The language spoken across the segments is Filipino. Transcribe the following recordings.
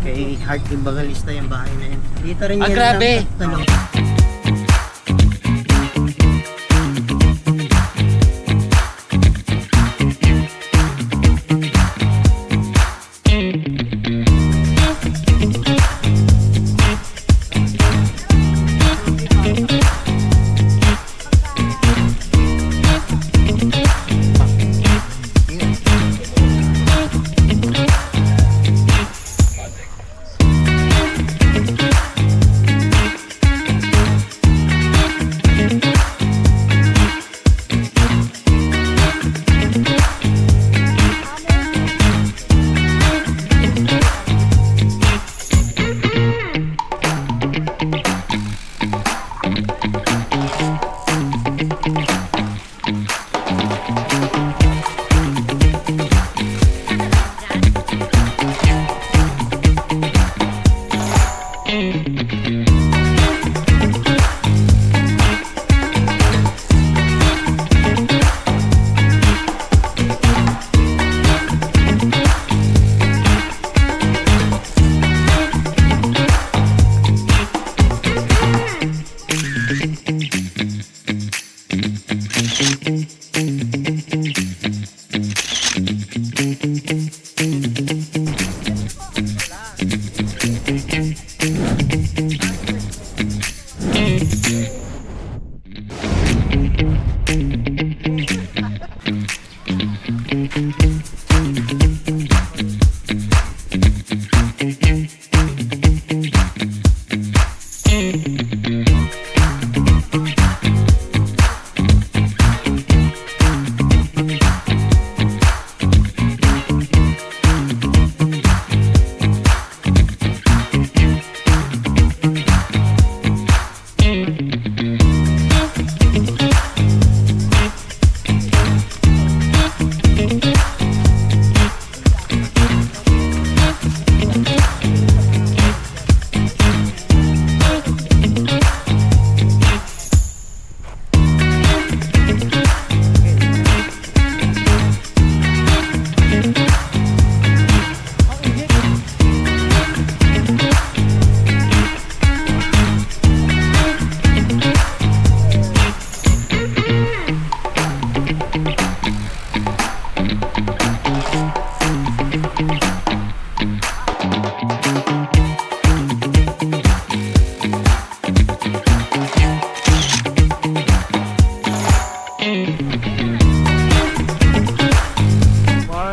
Kay Heart Imbagalista yung bahay na yun. Dito rin yan. Grabe!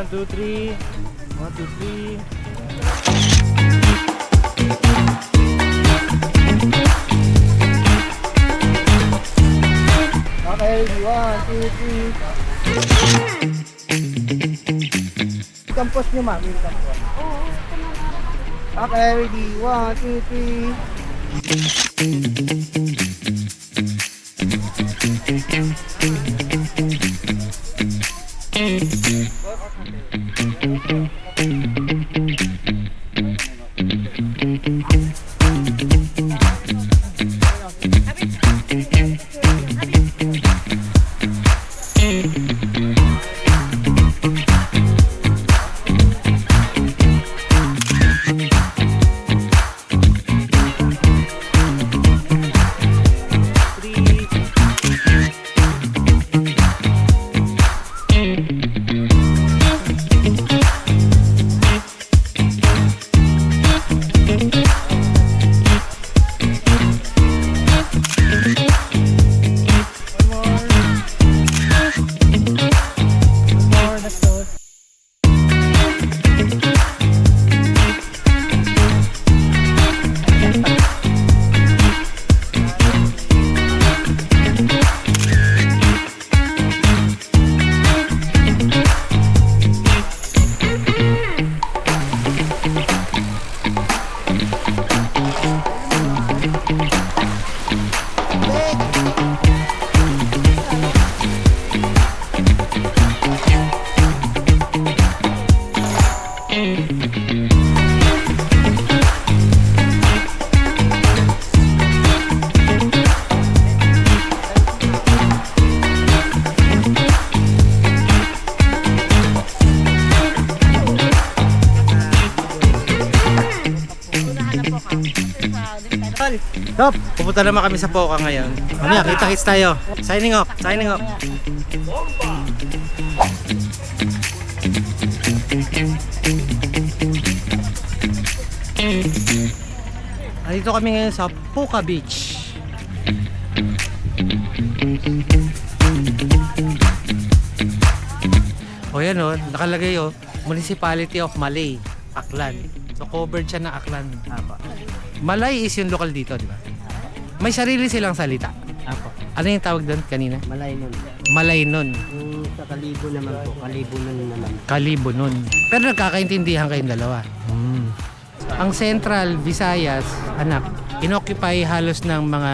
2, 3. 1, 2, 3. Okay, 1, 2, 3. Campus nyo, ma'am. Yung campus. Okay, ready. 1, 2, 3. Top, pupunta naman kami sa Poca ngayon. Mamaya, kita-kits tayo. Signing off, signing off. Dito kami ngayon sa Poca Beach. O yan o, nakalagay o, Municipality of Malay, Aklan. So covered siya ng Aklan. Malay is yung lokal dito, di ba? May sarili silang salita. Apo. Ano yung tawag doon kanina? Malay nun. Malay nun. Yung sa Kalibo naman po. Kalibo nun naman. Kalibo nun. Pero nagkakaintindihan kayong dalawa. Ang Central Visayas, anak, inoccupy halos ng mga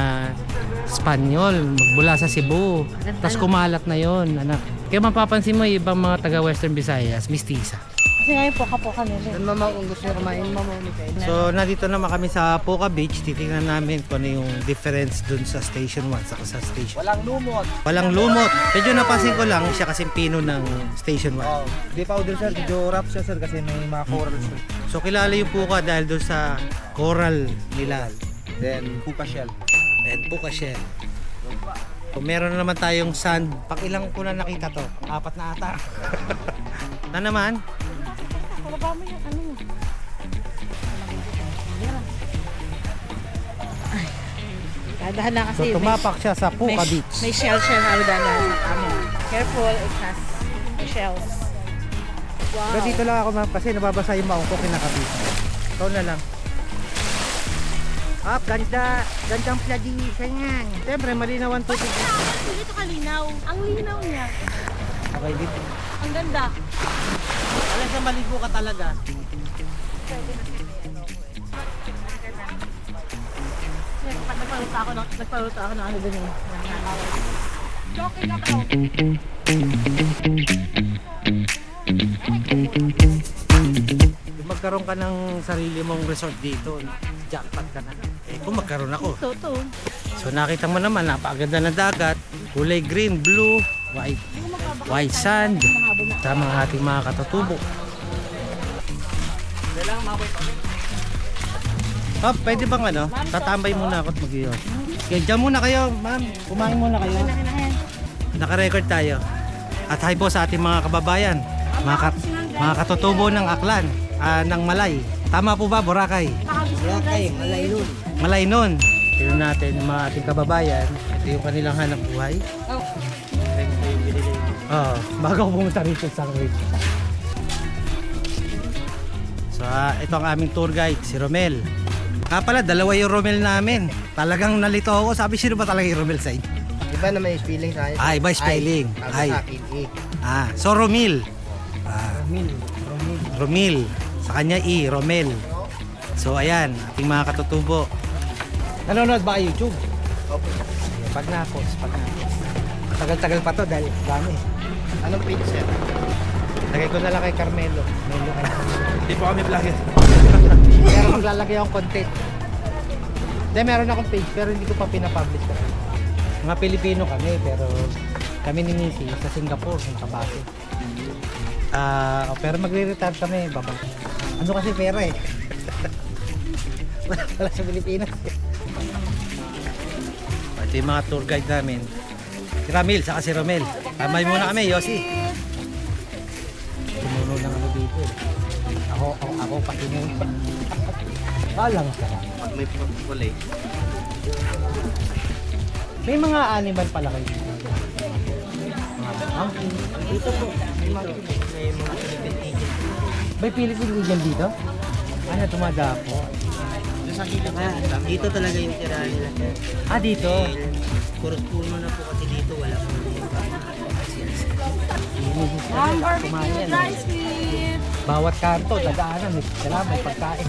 Espanyol magmula sa Cebu. Tapos kumalat na yon, anak. Kaya mapapansin mo yung ibang mga taga Western Visayas, mistisa. Kasi ngayon poka-poka nila. Doon mama kung gusto nyo kumain, mama Mikael. So, nandito naman kami sa Poca Beach. Titingnan namin kung ano yung difference dun sa Station 1 saka sa Station. Walang lumot. Walang lumot. Medyo napansin ko lang siya kasing pino ng Station 1. Oh, di powder sir, medyo rough siya sir kasi may mga coral sir. So, kilala yung Poca dahil dun sa coral nila. Then, puka shell. And Poca shell. So, meron na naman tayong sand. Pag ilang ko na nakita to? 4 na ata. Na naman? Baba mo yung ano. Ay. Dadahan lang kasi. So, tumapak siya sa Poca may, Beach. may shell siya na dadahan sa kamo. Careful, it has shells. Wow. Pero dito lang ako ma'am kasi nababasa yung maong ko kinakabit. Ikaw na lang. Ah, ganda. Gandang pladisan yan. Siyempre, malinaw ang tubig. Hindi ito kalinaw. Ang linaw niya. Okay, dito. Ang ganda. Alam sa maligo ka talaga. Nagpaluto ako ng ano dun eh. Joking ako. Kung magkaroon ka ng sarili mong resort dito, jackpot ka na. Eh kung magkaroon ako. Toto. So nakita mo naman, napakaganda ng dagat. Kulay green, blue, white. White sand. Sa mga ating mga katutubo. Oh, pwede bang ano? Tatambay muna ako at mag-iyon. Okay, dyan muna kayo, ma'am. Kumain muna kayo. Naka-record tayo. At hi po sa ating mga kababayan. Mga katutubo ng Aklan, ng Malay. Tama po ba, Boracay? Boracay, Malay nun. Malay nun. Tignan natin yung mga ating kababayan. Ito yung kanilang hanap buhay. Oo, bago ako pumunta rito sa Ridge. So ito ang aming tour guide, si Romel. Pala, dalawa yung Romel namin. Talagang nalito ako. Sabi, sino ba talaga yung Romel sa inyo? Iba naman yung spelling sa akin. Iba yung spelling. Tapos Ay. sa akin, So Romil. Romil. Romil. Sa kanya Romel. So ayan, ating mga katutubo. Nanonood ba kayo YouTube? Opo. Pag na-post. Tagal-tagal pa to dahil dami. Anong page, sir? Lagay ko na lang kay Carmelo. Hindi po kami vlogger. Pero maglalagay akong content. Hindi, meron akong page pero hindi ko pa pinapublish kasi. Mga Pilipino kami pero kami ni Nisi sa Singapore, yung kabase. Pero magre-retire kami, baba. Ano kasi pera eh. Wala sa Pilipinas eh. Ito yung mga tour guide namin. Si Ramil, saka si Romel. Tamay muna kami, Yossi. Tumuno lang ako dito eh. Ako pati mo. Alang ka. Pag may kulay. May mga animal pala kayo dito. Mga monkey. Dito po. May mga Philippine agent. May Philippine agent dito? Ano, tumadapo? Doon sa gilid na. Dito talaga yung tirahan nila. Dito? Puro puno na po kasi dito. Wala po. Kumain yan. Bawat kanto, dadaanan. May pagkain.